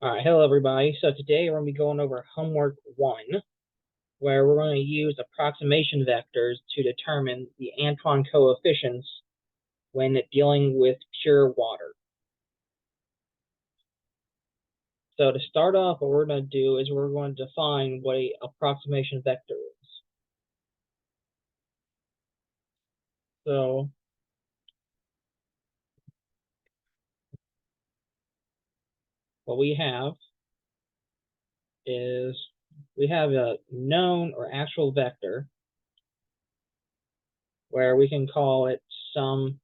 All right, hello everybody. So today we're going to be going over homework 1, where we're going to use approximation vectors to determine the Antoine coefficients when dealing with pure water. So to start off, what we're going to do is we're going to define what an approximation vector is. So what we have is we have a known or actual vector where we can call it something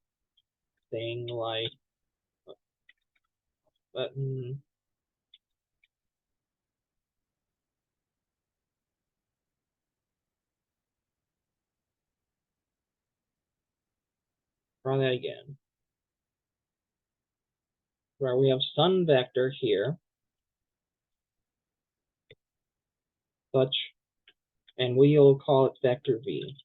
like run that again, where we have some vector here, such, and we'll call it vector v.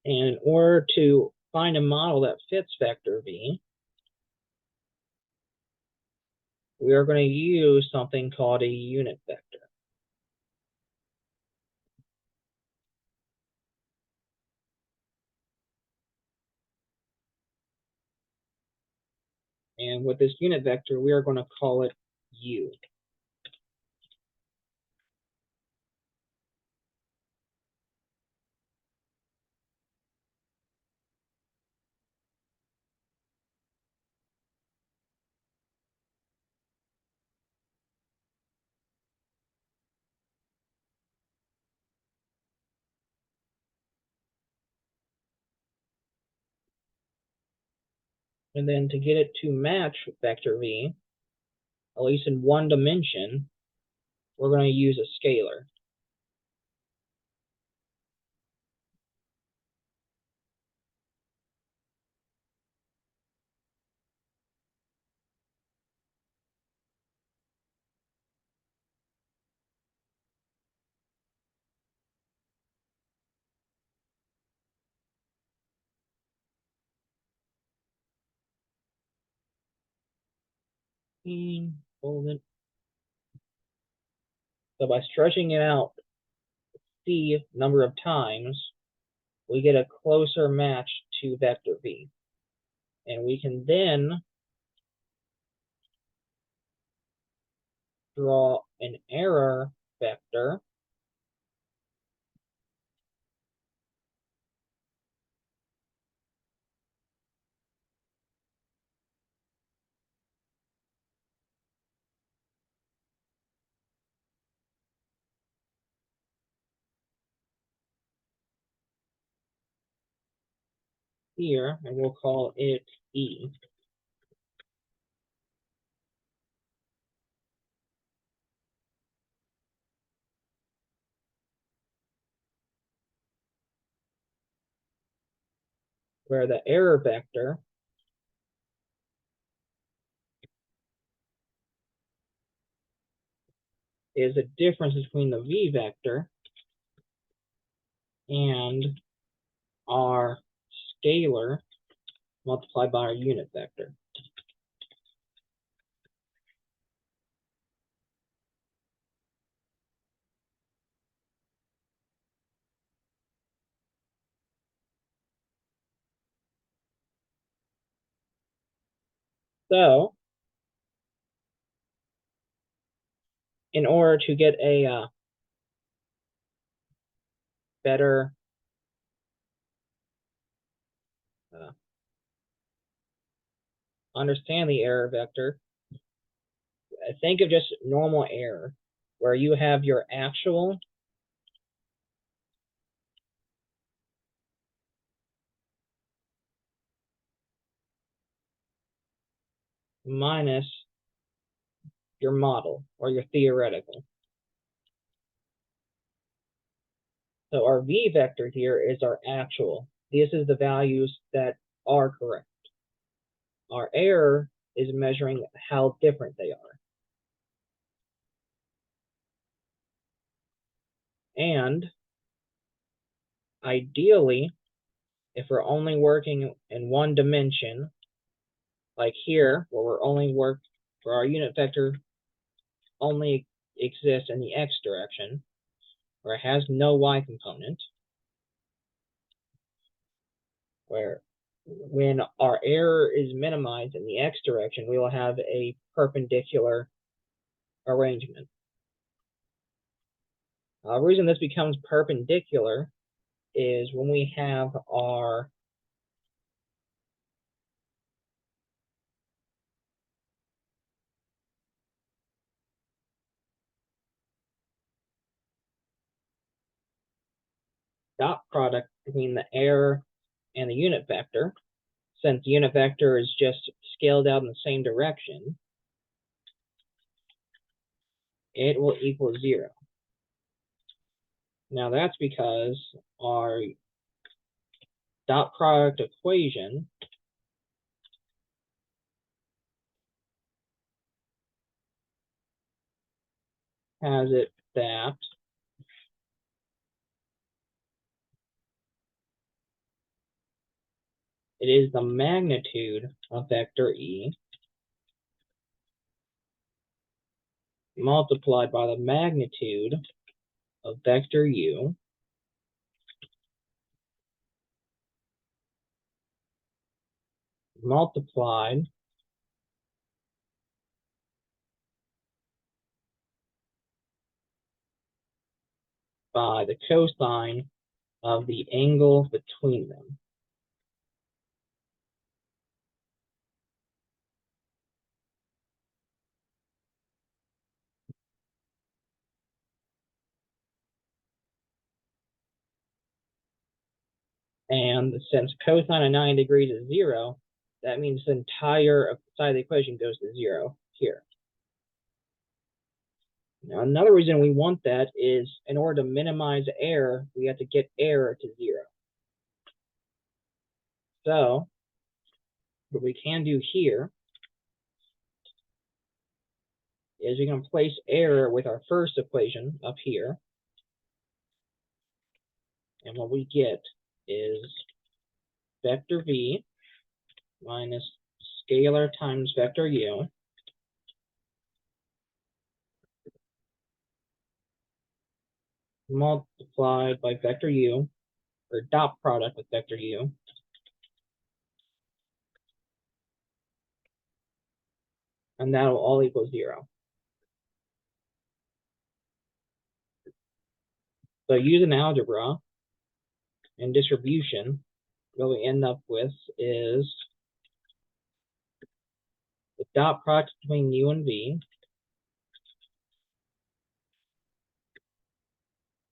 And in order to find a model that fits vector v, we are going to use something called a unit vector. And with this unit vector, we are going to call it u. And then to get it to match vector v, at least in one dimension, we're going to use a scalar. So by stretching it out c number of times, we get a closer match to vector v. And we can then draw an error vector here, and we'll call it E. Where the error vector is a difference between the v vector and our scalar multiplied by our unit vector. So, in order to get a better understand the error vector, think of just normal error, where you have your actual minus your model or your theoretical. So our v vector here is our actual. This is the values that error is measuring how different they are. And ideally, if we're only working in one dimension, like here, where where our unit vector only exists in the x direction, where it has no y component, where when our error is minimized in the x direction, we will have a perpendicular arrangement. The reason this becomes perpendicular is when we have our dot product between the error and the unit vector. Since the unit vector is just scaled out in the same direction, it will equal 0. Now that's because our dot product equation has it that it is the magnitude of vector E multiplied by the magnitude of vector U multiplied by the cosine of the angle between them. And since cosine of 90 degrees is 0, that means the entire side of the equation goes to 0 here. Now, another reason we want that is in order to minimize error, we have to get error to 0. So, what we can do here is we can place error with our first equation up here. And what we get is vector v minus scalar times vector u multiplied by vector u, or dot product with vector u, and that will all equal 0. So using algebra and distribution, what we end up with is the dot product between u and v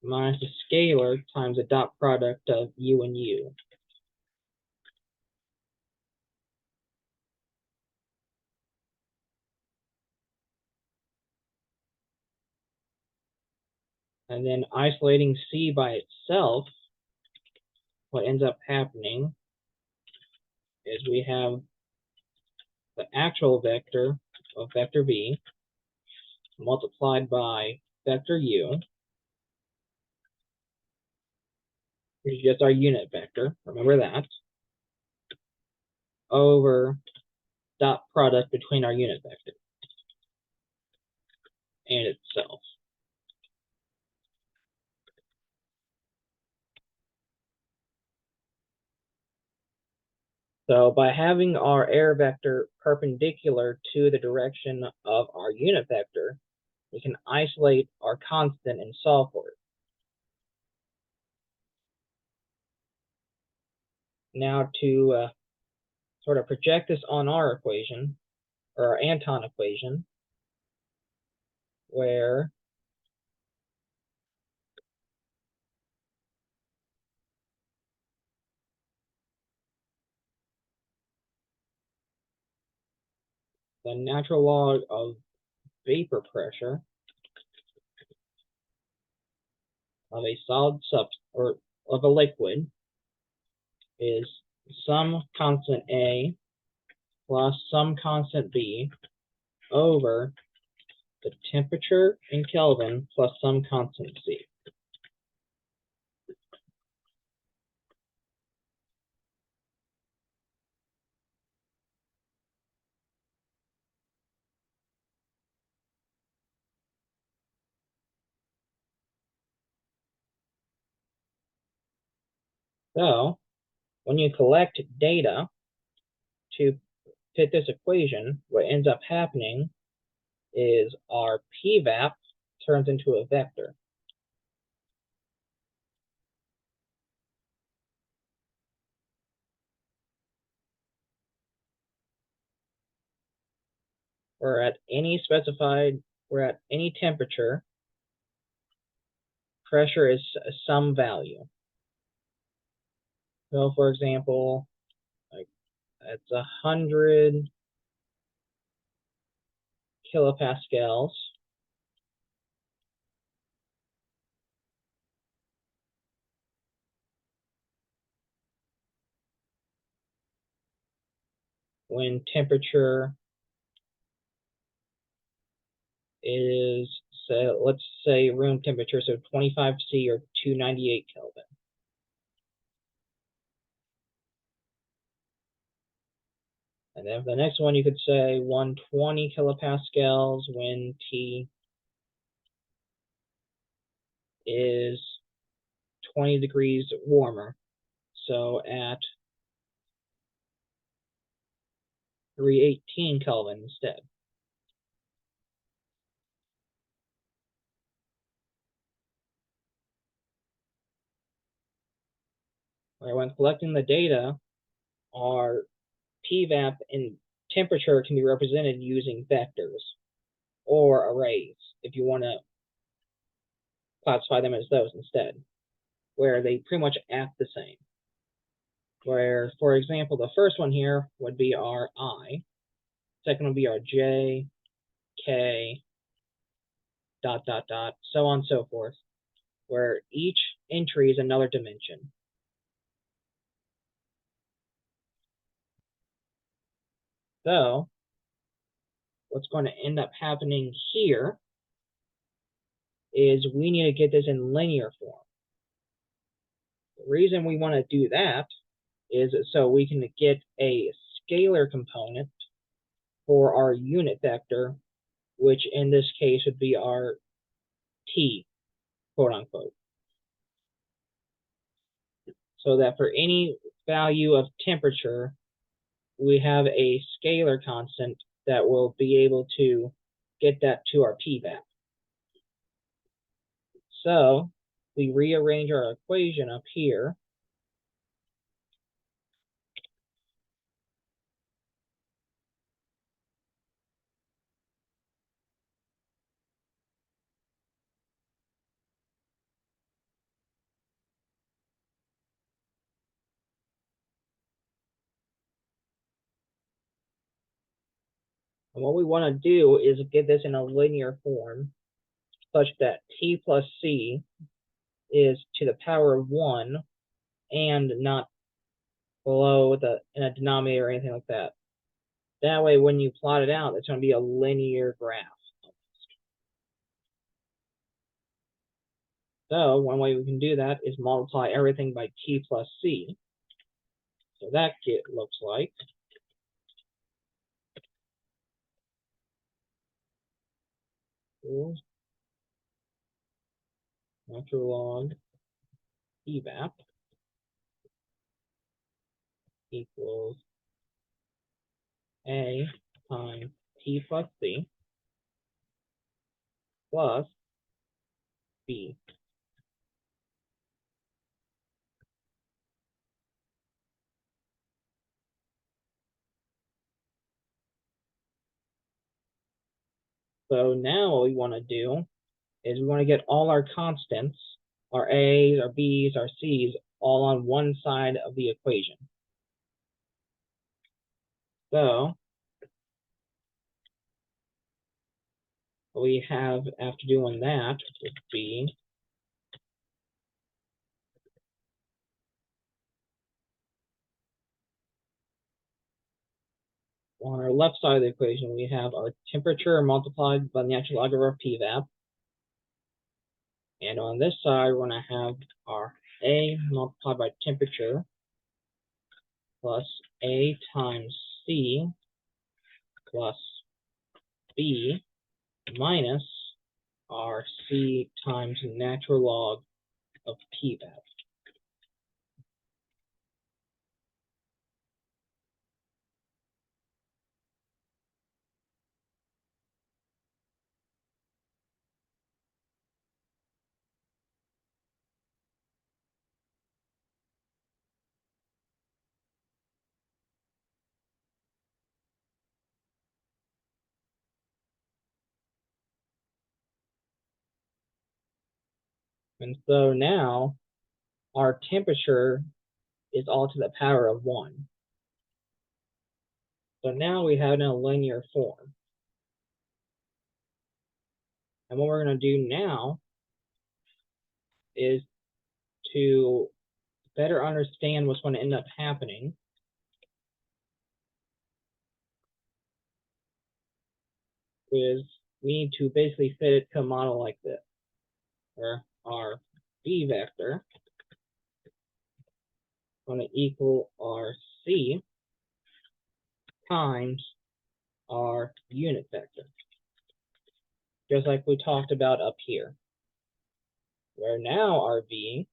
minus the scalar times the dot product of u and u. And then isolating c by itself, what ends up happening is we have the actual vector of vector v multiplied by vector u, which is just our unit vector, remember that, over dot product between our unit vector and itself. So by having our error vector perpendicular to the direction of our unit vector, we can isolate our constant and solve for it. Now to sort of project this on our equation, or our Anton equation, where the natural log of vapor pressure of a solid substance, or of a liquid, is some constant A plus some constant b over the temperature in Kelvin plus some constant c. So when you collect data to fit this equation, what ends up happening is our PVAP turns into a vector. Where at any temperature, pressure is some value. So for example, like it's 100 kilopascals. When temperature is, so let's say room temperature, so 25 C or 298 Kelvin. And then for the next one, you could say 120 kilopascals when T is 20 degrees warmer. So at 318 Kelvin instead. Where when collecting the data, our PVAP and temperature can be represented using vectors or arrays if you want to classify them as those instead, where they pretty much act the same. Where, for example, the first one here would be our I, second would be our J, K, dot, dot, dot, so on and so forth, where each entry is another dimension. So what's going to end up happening here is we need to get this in linear form. The reason we want to do that is so we can get a scalar component for our unit vector, which in this case would be our T, quote unquote. So that for any value of temperature, we have a scalar constant that will be able to get that to our PVAP. So we rearrange our equation up here. And what we want to do is get this in a linear form such that T plus C is to the power of 1 and not below in a denominator or anything like that. That way, when you plot it out, it's going to be a linear graph. So one way we can do that is multiply everything by T plus C. So that looks like natural log PVAP equals A times T plus C plus B. So now what we want to do is we want to get all our constants, our A's, our B's, our C's, all on one side of the equation. So what we have after doing that would be on our left side of the equation, we have our temperature multiplied by the natural log of our PVAP. And on this side, we're going to have our A multiplied by temperature plus A times C plus B minus our C times natural log of PVAP. And so now our temperature is all to the power of 1. So now we have it in a linear form. And what we're going to do now is to better understand what's going to end up happening. Is we need to basically fit it to a model like this, where our B vector is going to equal our C times our unit vector, just like we talked about up here, where now our V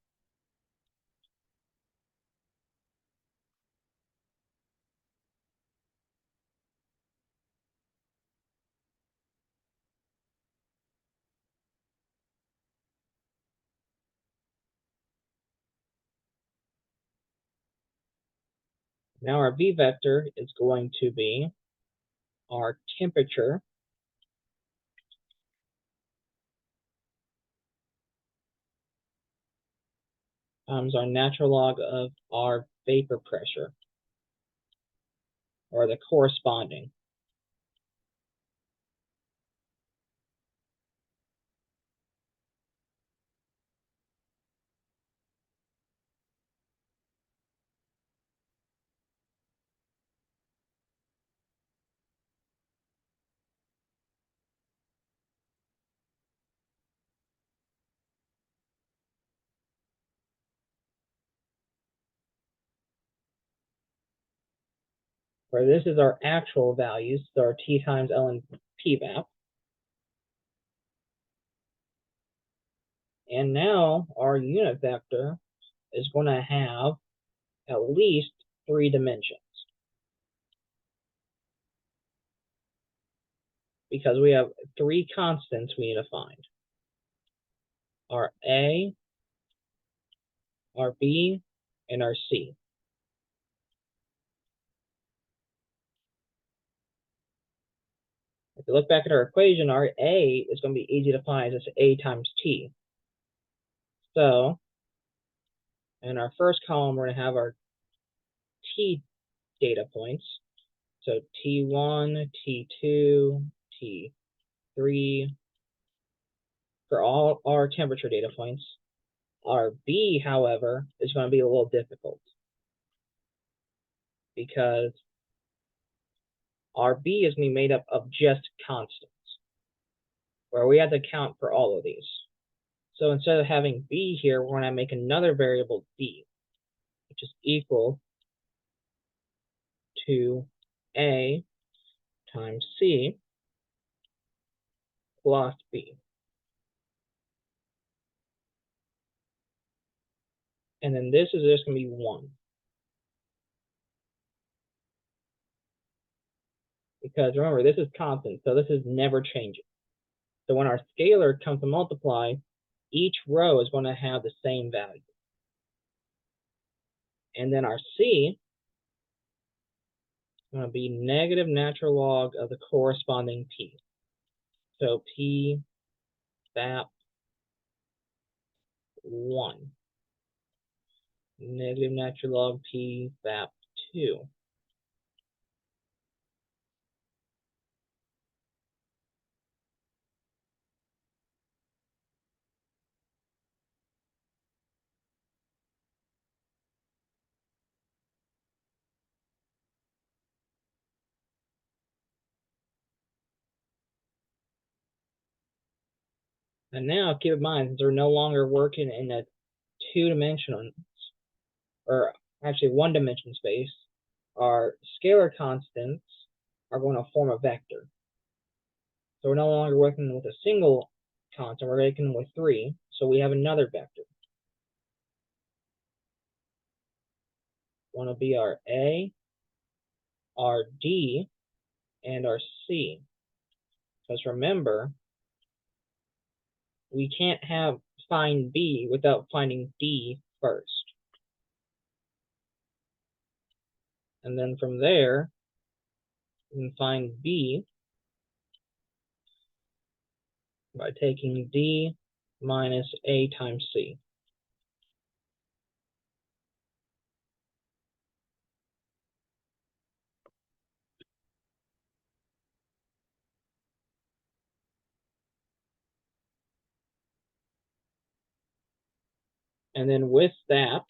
vector is going to be our temperature times our natural log of our vapor pressure, or the corresponding. Where this is our actual values, so our T times L and PVAP. And now our unit vector is going to have at least 3 dimensions, because we have 3 constants we need to find. Our A, our B, and our C. If you look back at our equation, our A is going to be easy to find. It's A times T. So in our first column, we're going to have our T data points. So T1, T2, T3 for all our temperature data points. Our B, however, is going to be a little difficult, because our B is going to be made up of just constants, where we have to account for all of these. So instead of having B here, we're going to make another variable D, which is equal to A times C plus B. And then this is just going to be 1. Because remember, this is constant, so this is never changing. So when our scalar comes to multiply, each row is going to have the same value. And then our C is going to be negative natural log of the corresponding P. So P VAP 1. Negative natural log P VAP 2. And now keep in mind, since we're no longer working in a two-dimensional, or actually one-dimension space, our scalar constants are going to form a vector. So we're no longer working with a single constant, we're working with three, so we have another vector. One will be our A, our D, and our C. Because remember, we can't find B without finding D first. And then from there, we can find B by taking D minus A times C. And then with that,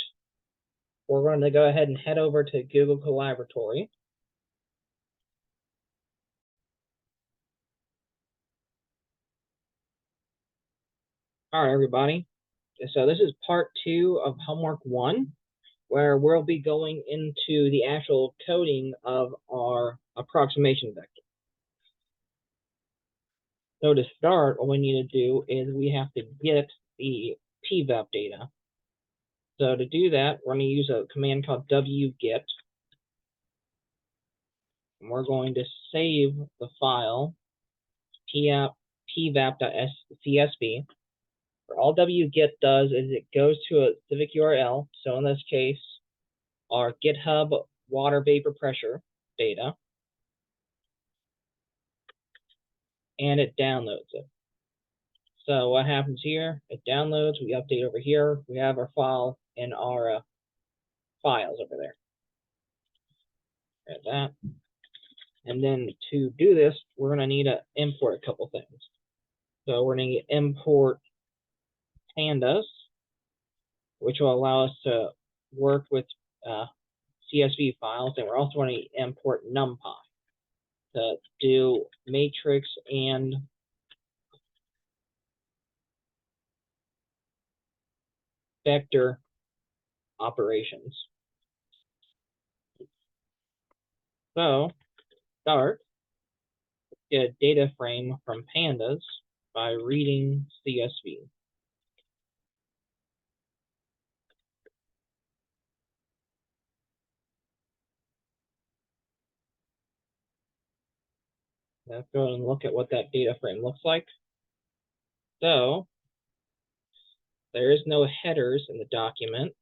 we're going to go ahead and head over to Google Collaboratory. All right, everybody. So this is part 2 of homework 1, where we'll be going into the actual coding of our approximation vector. So to start, what we need to do is we have to get the pvap data. So to do that, we're going to use a command called wget. And we're going to save the file pvap.csv. All wget does is it goes to a specific URL. So in this case, our GitHub water vapor pressure data, and it downloads it. So what happens here? It downloads, we update over here, we have our file in our files over there. Like that. And then to do this, we're going to need to import a couple things. So we're going to import pandas, which will allow us to work with CSV files, and we're also going to import NumPy to do matrix and vector operations. So start, get a data frame from pandas by reading CSV. Let's go and look at what that data frame looks like. So there is no headers in the document,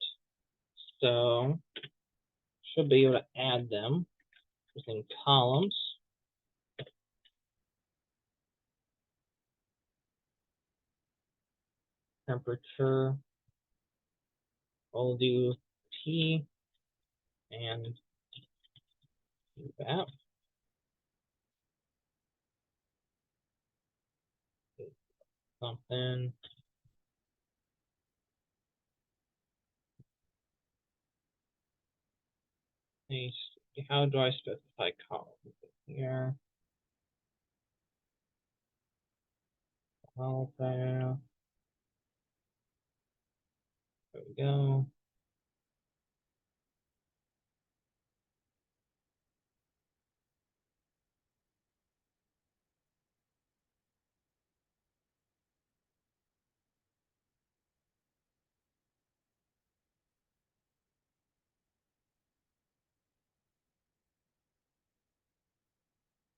so should be able to add them within columns. Temperature, we'll do T and do that. Something. How do I specify columns? Here. There we go.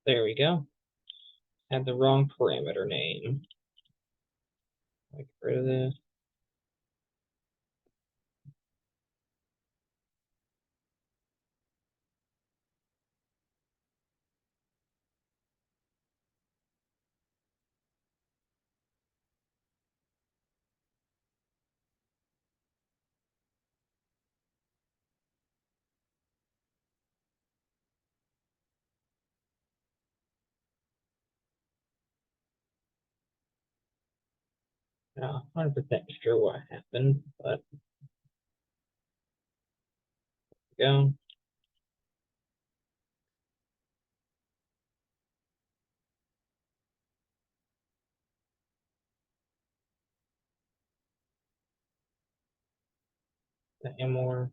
There we go. Had the wrong parameter name. Get rid of this. Not 100% sure what happened, but go. and more.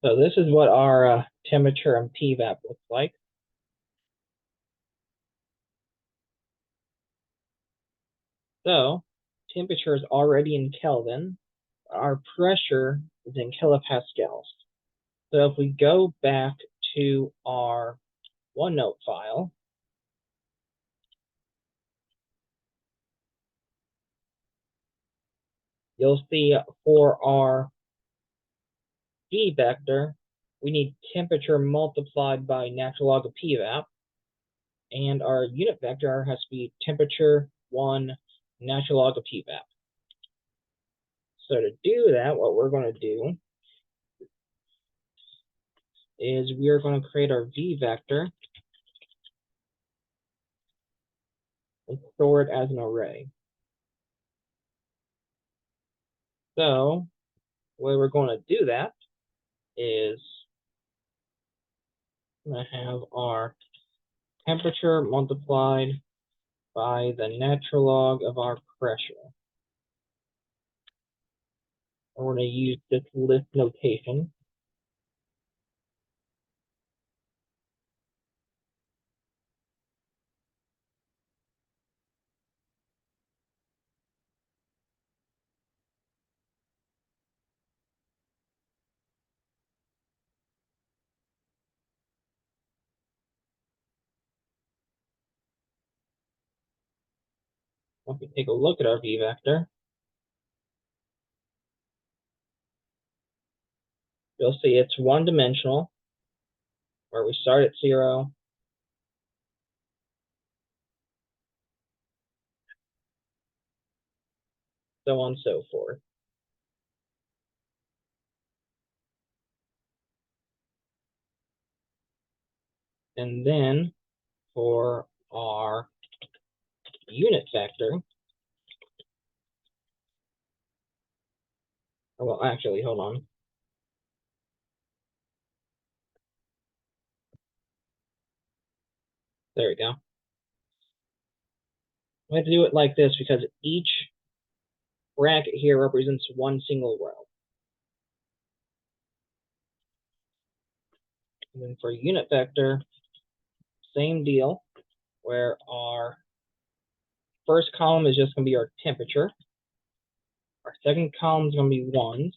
So this is what our temperature and PVAP looks like. So temperature is already in Kelvin. Our pressure is in kilopascals. So if we go back to our OneNote file, you'll see for our V vector, we need temperature multiplied by natural log of PVAP, and our unit vector has to be temperature 1 natural log of PVAP. So to do that, what we're going to do is we are going to create our V vector and store it as an array. So the way we're going to do that is we're going to have our temperature multiplied by the natural log of our pressure. And we're going to use this list notation. If we take a look at our V vector, you'll see it's one-dimensional, where we start at 0, so on and so forth. And then for our unit vector, well, actually, hold on. There we go. We have to do it like this because each bracket here represents one single row. And then for unit vector, same deal, where our first column is just going to be our temperature. Our second column is going to be ones.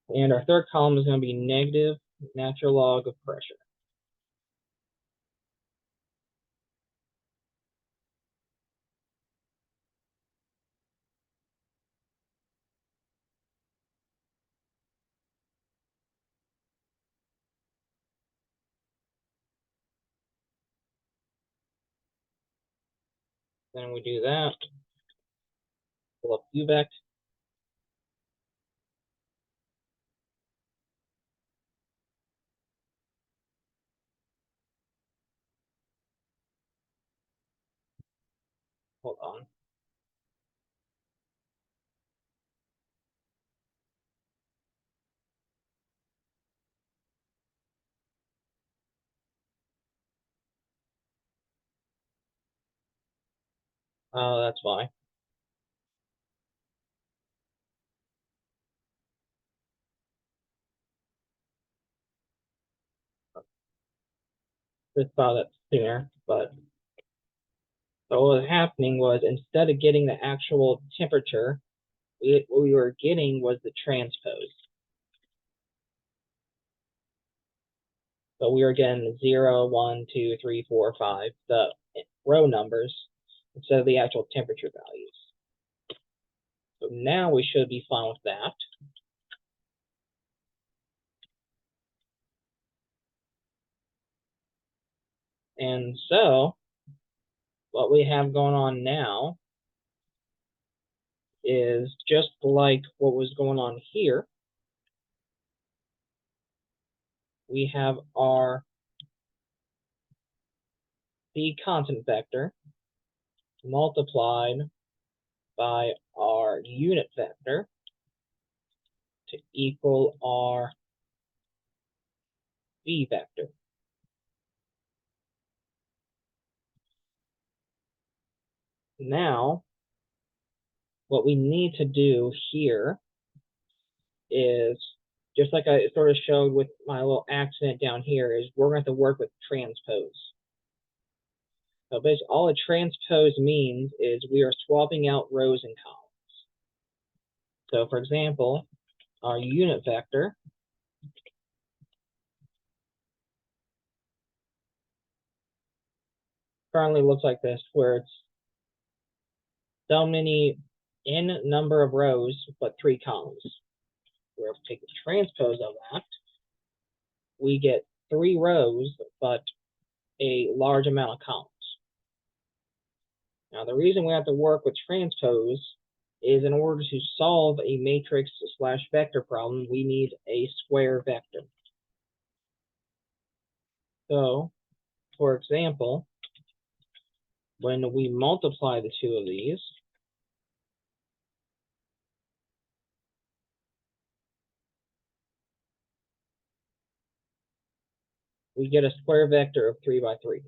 And our third column is going to be negative natural log of pressure. Then we do that. Pull up UVEC. Hold on. Oh, that's why. Just saw that sooner, but so what was happening was instead of getting the actual temperature, what we were getting was the transpose. So we were getting 0, 1, 2, 3, 4, 5, the row numbers instead of the actual temperature values. So now we should be fine with that. And so what we have going on now is just like what was going on here. We have our C constant vector multiplied by our unit vector to equal our V vector. Now, what we need to do here is, just like I sort of showed with my little accident down here, is we're going to have to work with transpose. So basically, all a transpose means is we are swapping out rows and columns. So for example, our unit vector currently looks like this, where it's so many n number of rows, but 3 columns. Where if we take the transpose of that, we get 3 rows, but a large amount of columns. Now, the reason we have to work with transpose is in order to solve a matrix slash vector problem, we need a square vector. So, for example, when we multiply the two of these, we get a square vector of 3 by 3,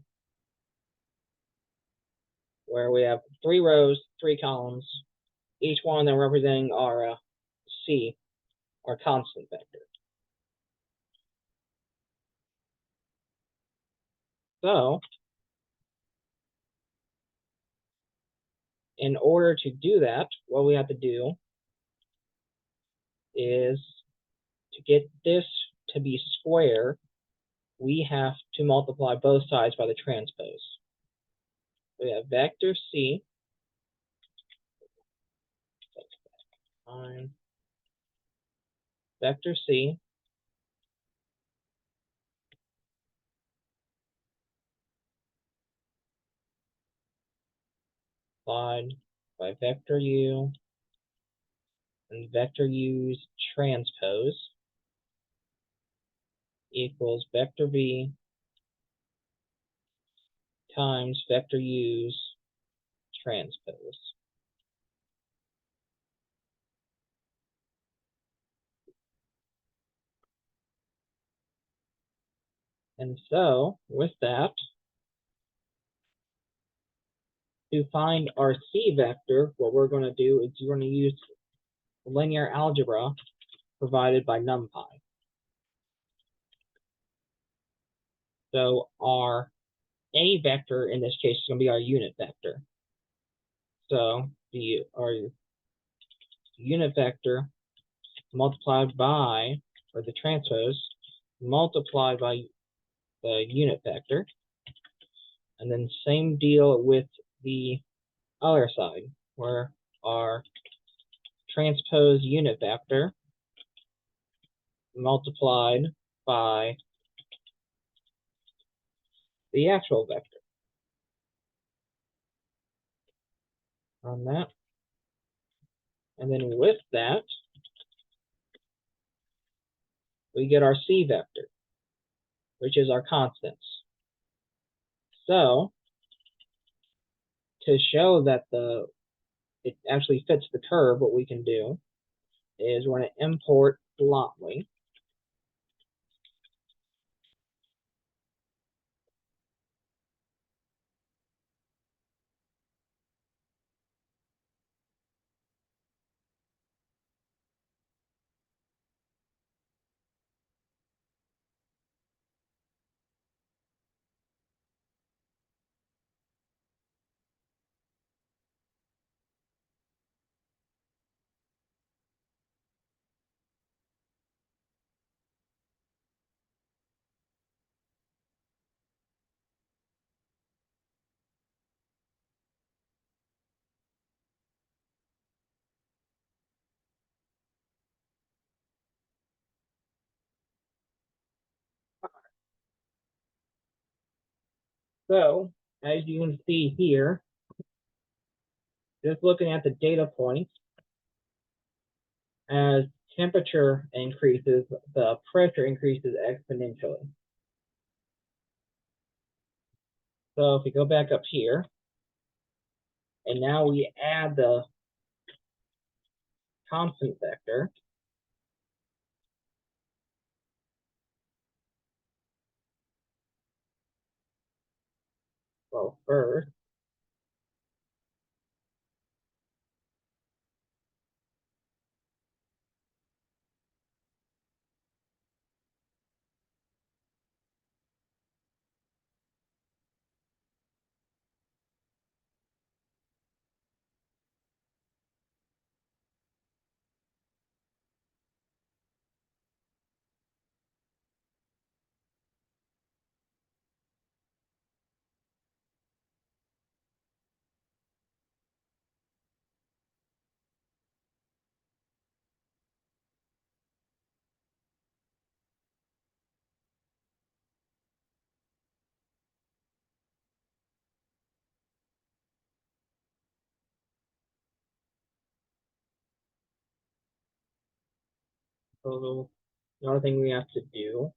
where we have 3 rows, 3 columns, each one of them representing our C, our constant vector. So, in order to do that, what we have to do is, to get this to be square, we have to multiply both sides by the transpose. We have vector C times vector C multiplied by vector U and vector U's transpose equals vector V times vector U's transpose. And so, with that, to find our C vector, what we're going to do is we're going to use linear algebra provided by NumPy. So our A vector in this case is going to be our unit vector. So our unit vector multiplied by, or the transpose, multiplied by the unit vector. And then same deal with the other side, where our transpose unit vector multiplied by the actual vector on that. And then with that, we get our C vector, which is our constants. So, to show that it actually fits the curve, what we can do is we're going to import bluntly So, as you can see here, just looking at the data points, as temperature increases, the pressure increases exponentially. So if we go back up here, and now we add the constant vector, well, first, So the other thing we have to do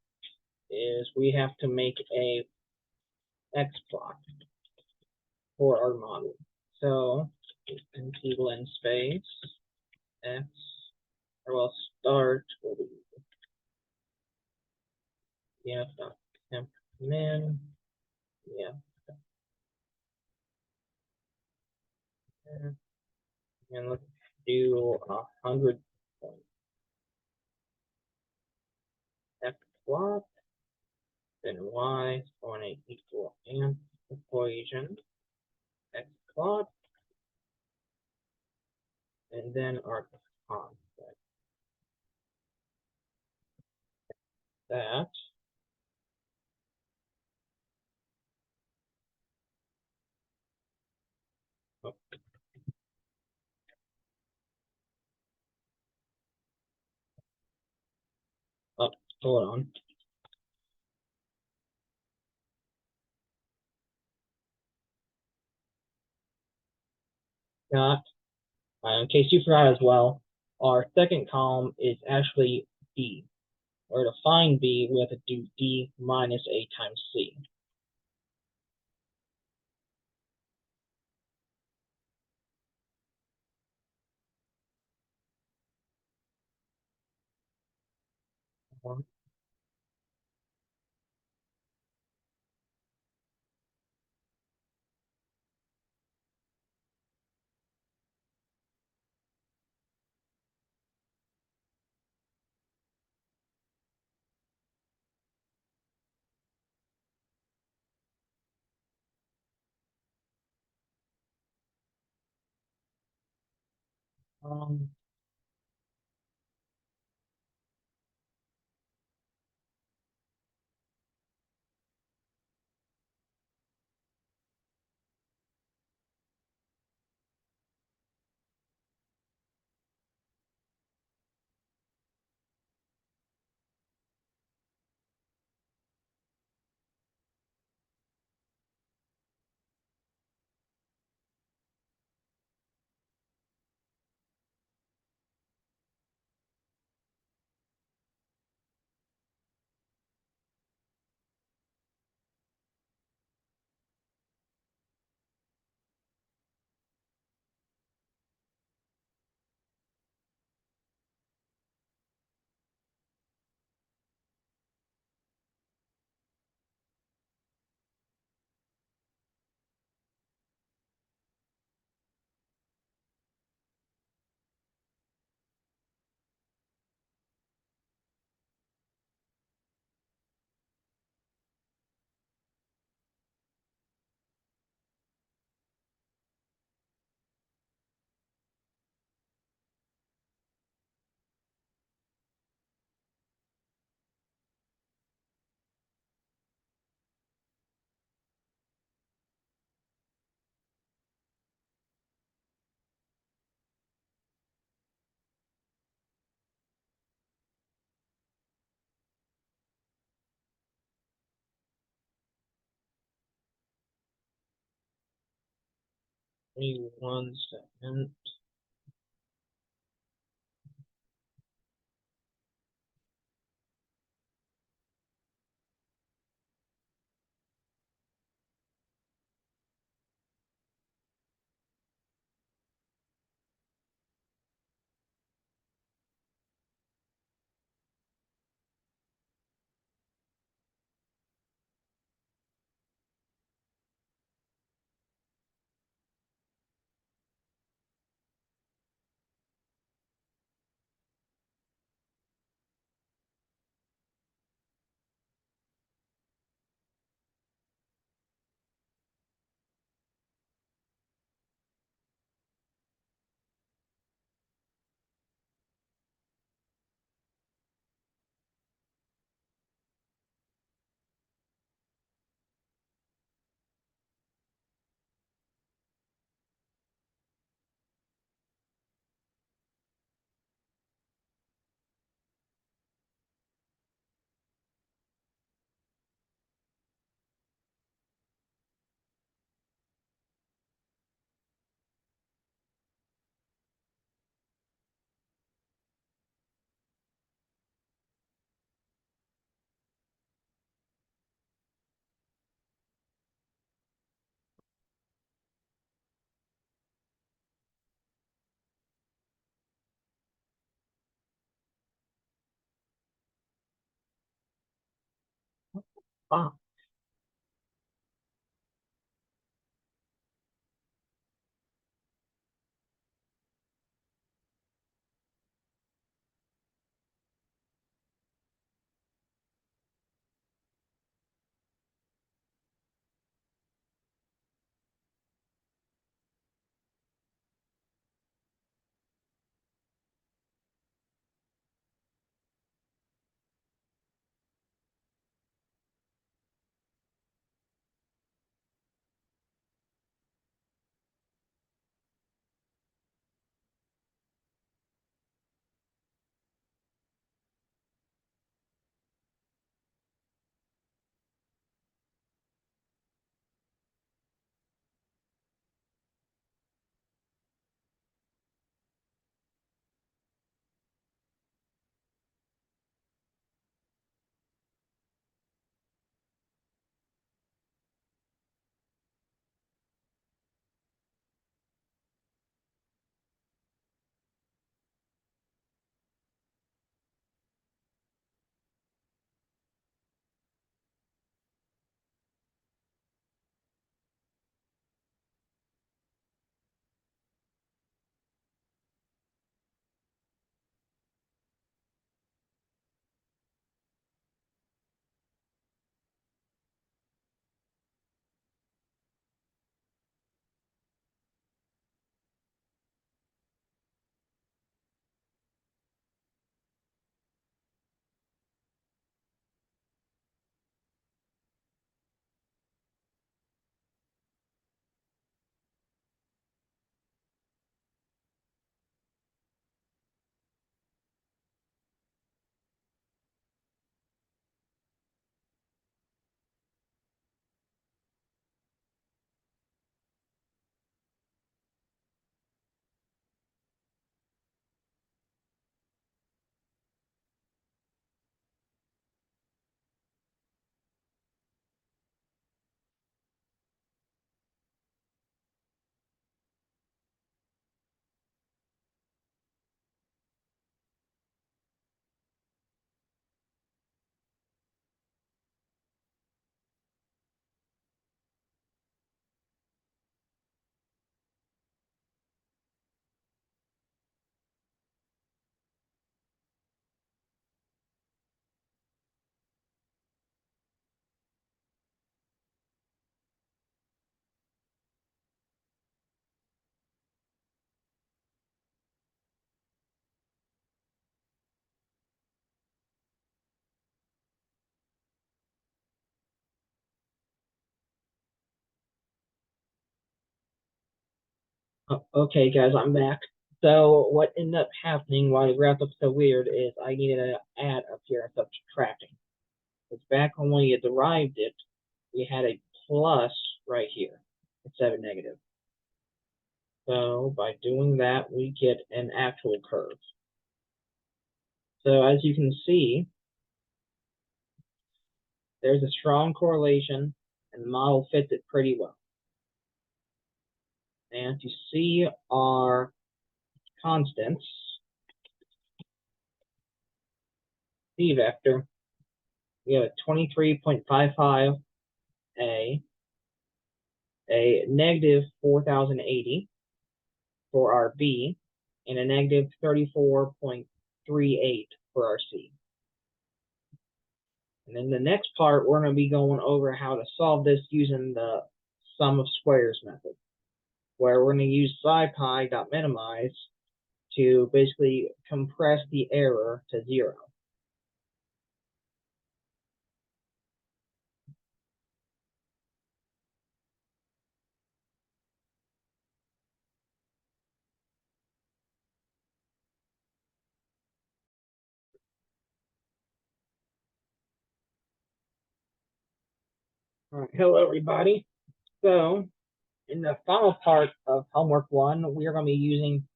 is we have to make a X plot for our model. So empty lens space X, or we'll start with temp min, yeah, and let's do 100 point X plot, then Y on a equal and equation X plot, and then our concept. That oh, oh, hold on. Got in case you forgot as well, our second column is actually B. Or to find B, we have to do D minus A times C. Um, Give me 1 second. Ah, okay, guys, I'm back. So what ended up happening while the graph looked so weird is I needed to add up here instead of subtracting. Because back when we derived it, we had a plus right here instead of a negative. So by doing that, we get an actual curve. So as you can see, there's a strong correlation, and the model fits it pretty well. And to see our constants, C vector, we have a 23.55 a negative 4080 for our B, and a negative 34.38 for our C. And then the next part, we're going to be going over how to solve this using the sum of squares method, where we're going to use scipy.minimize to basically compress the error to 0. All right, hello everybody. So in the final part of homework 1, we are going to be using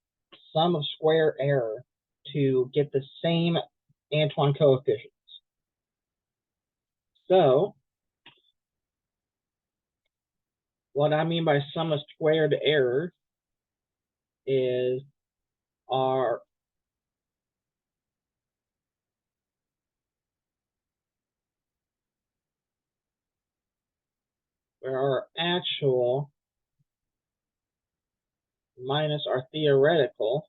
sum of square error to get the same Antoine coefficients. So what I mean by sum of squared errors is our where our actual minus our theoretical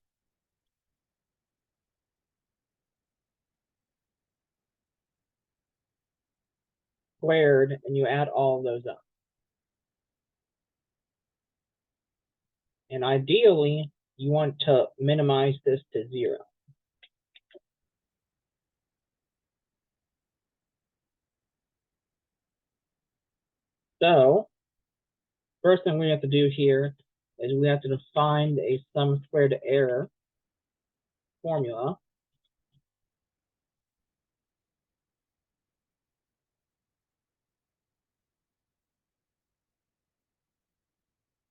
squared, and you add all of those up. And ideally, you want to minimize this to 0. So, first thing we have to do here is we have to define a sum squared error formula.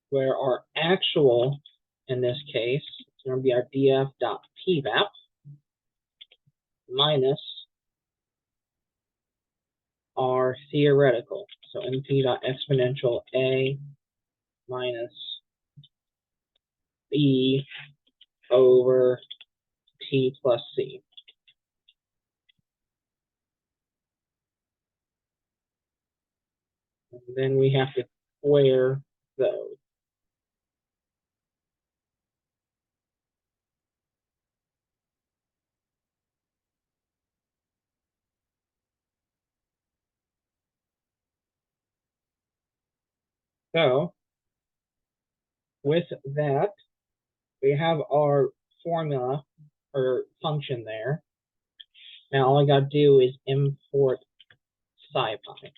Where our actual, in this case, is going to be our df.pvap minus our theoretical. So np.exponential a minus b over t plus c. And then we have to square those. So with that, we have our formula or function there. Now all I got to do is import SciPy.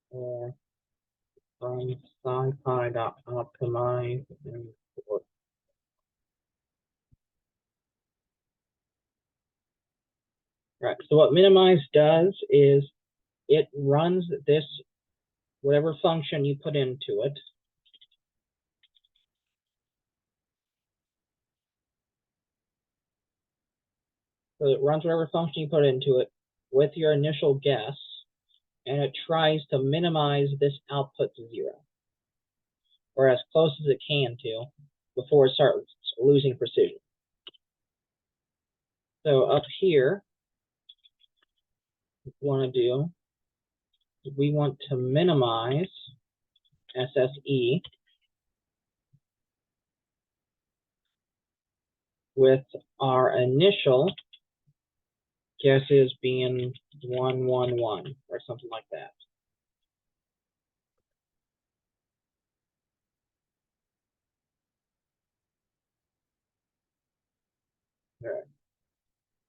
Or from SciPy.optimize import. Right, so what minimize does is it runs this, whatever function you put into it. So it runs whatever function you put into it with your initial guess, and it tries to minimize this output to 0, or as close as it can to, before it starts losing precision. So up here, what we want to do is we want to minimize SSE with our initial guesses being 1, 1, 1, or something like that. All right.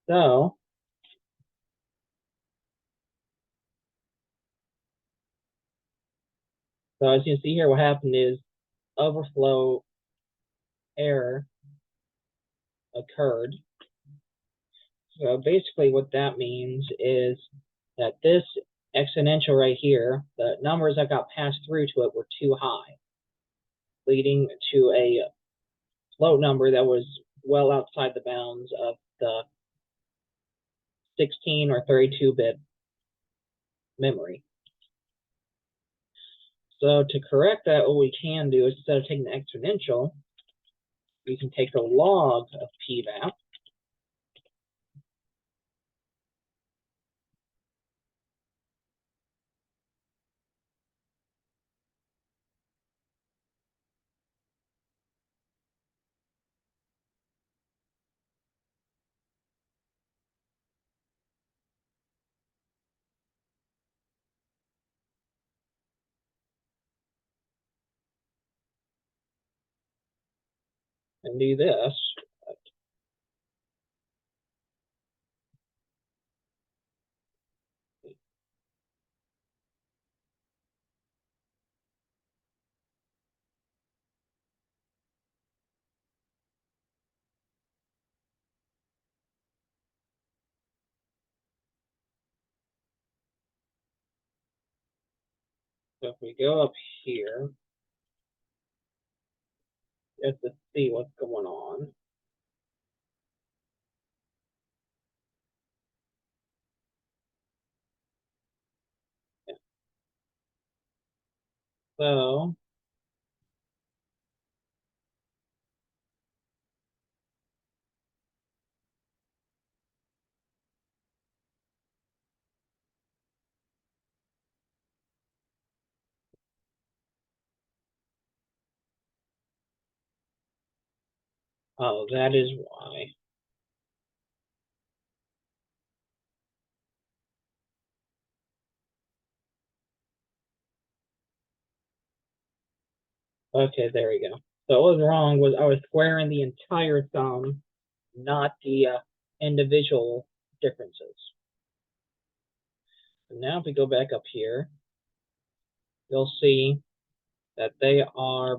So as you can see here, what happened is overflow error occurred. So basically what that means is that this exponential right here, the numbers that got passed through to it were too high, leading to a float number that was well outside the bounds of the 16 or 32-bit memory. So to correct that, what we can do is, instead of taking the exponential, we can take the log of pvap, and do this. So if we go up here, just to see what's going on. Yeah. So Oh, that is why. Okay, there we go. So what was wrong was I was squaring the entire sum, not the individual differences. So now if we go back up here, you'll see that they are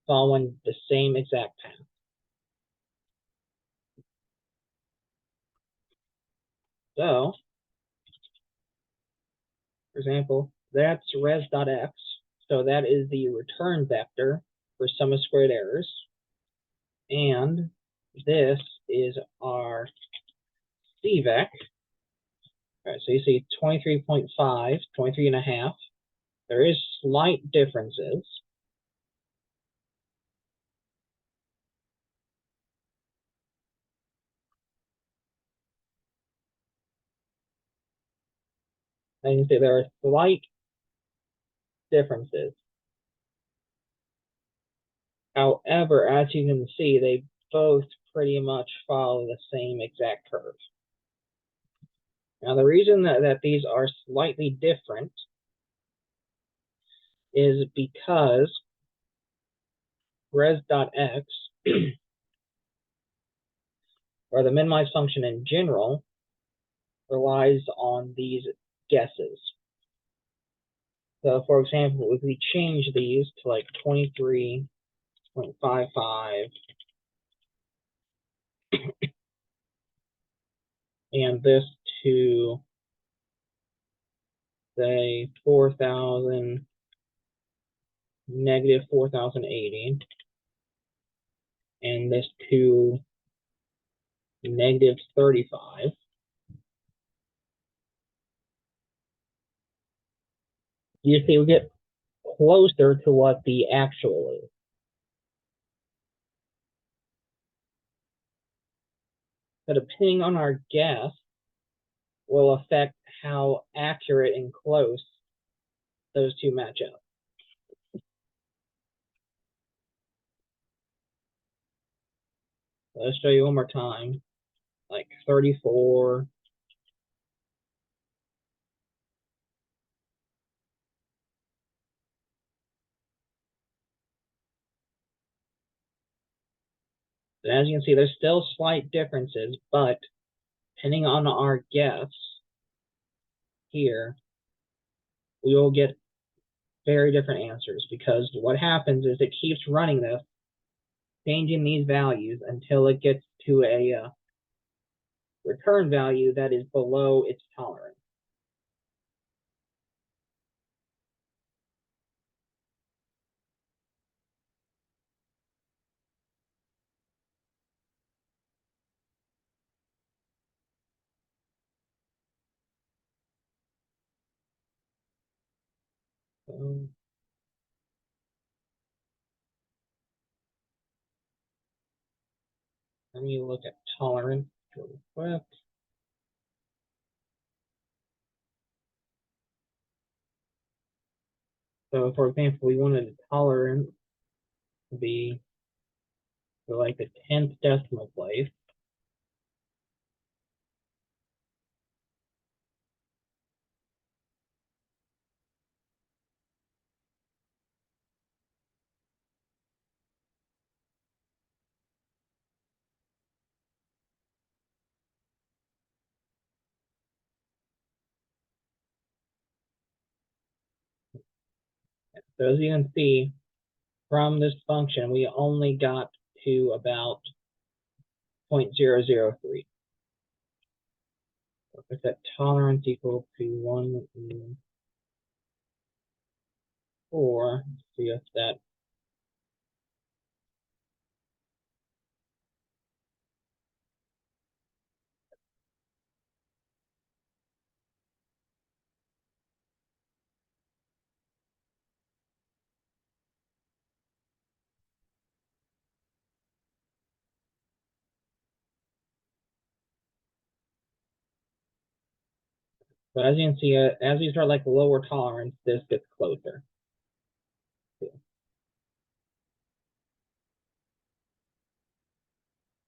following the same exact path. So, for example, that's res.x. So that is the return vector for sum of squared errors. And this is our CVEC. All right, so you see 23.5, 23 and a half. There is slight differences. And you see there are slight differences. However, as you can see, they both pretty much follow the same exact curve. Now, the reason that these are slightly different is because res.x, or the minimize function in general, relies on these guesses. So, for example, if we change these to like 23.55 and this to say 4,000, negative 4,080, and this to negative 35, you see we get closer to what the actual is. So depending on our guess will affect how accurate and close those two match up. Let's show you one more time, like 34. And as you can see, there's still slight differences, but depending on our guess here, we will get very different answers because what happens is it keeps running this, changing these values until it gets to a return value that is below its tolerance. So, let me look at tolerance really quick. So, for example, we wanted a tolerance to be for like the 10th decimal place. So as you can see, from this function, we only got to about 0.003. So if that tolerance equal to 1.4, see if that. But as you can see, as you start like lower tolerance, this gets closer.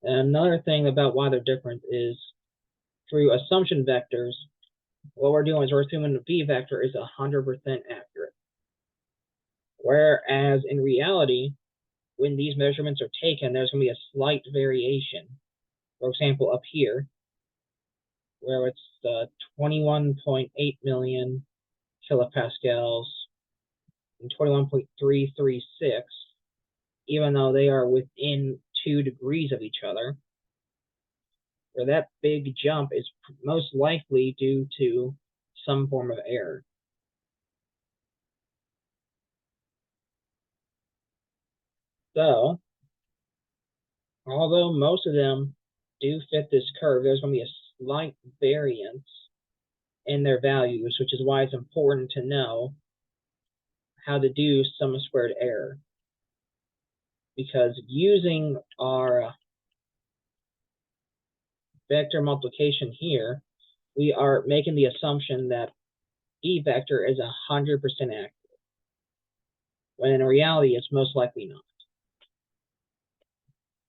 And another thing about why they're different is through assumption vectors, what we're doing is we're assuming the v vector is 100% accurate. Whereas in reality, when these measurements are taken, there's going to be a slight variation. For example, up here, where it's 21.8 million kilopascals and 21.336, even though they are within 2 degrees of each other, where that big jump is most likely due to some form of error. So, although most of them do fit this curve, there's going to be a slight variance in their values, which is why it's important to know how to do sum squared error. Because using our vector multiplication here, we are making the assumption that v vector is 100% accurate, when in reality it's most likely not.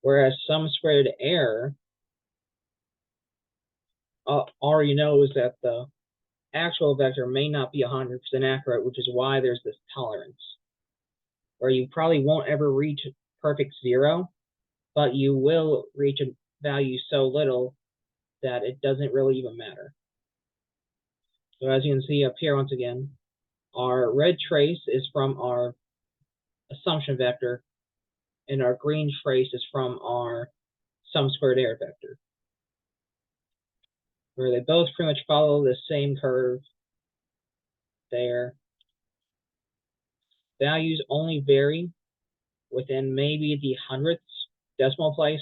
Whereas sum squared error already knows that the actual vector may not be 100% accurate, which is why there's this tolerance, where you probably won't ever reach perfect zero, but you will reach a value so little that it doesn't really even matter. So as you can see up here, once again, our red trace is from our assumption vector, and our green trace is from our sum squared error vector, where they both pretty much follow the same curve there. Values only vary within maybe the hundredths decimal place.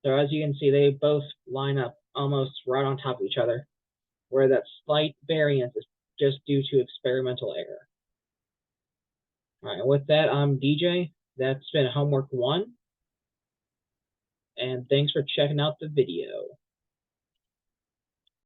So as you can see, they both line up almost right on top of each other, where that slight variance is just due to experimental error. All right, with that, I'm DJ. That's been homework 1. And thanks for checking out the video.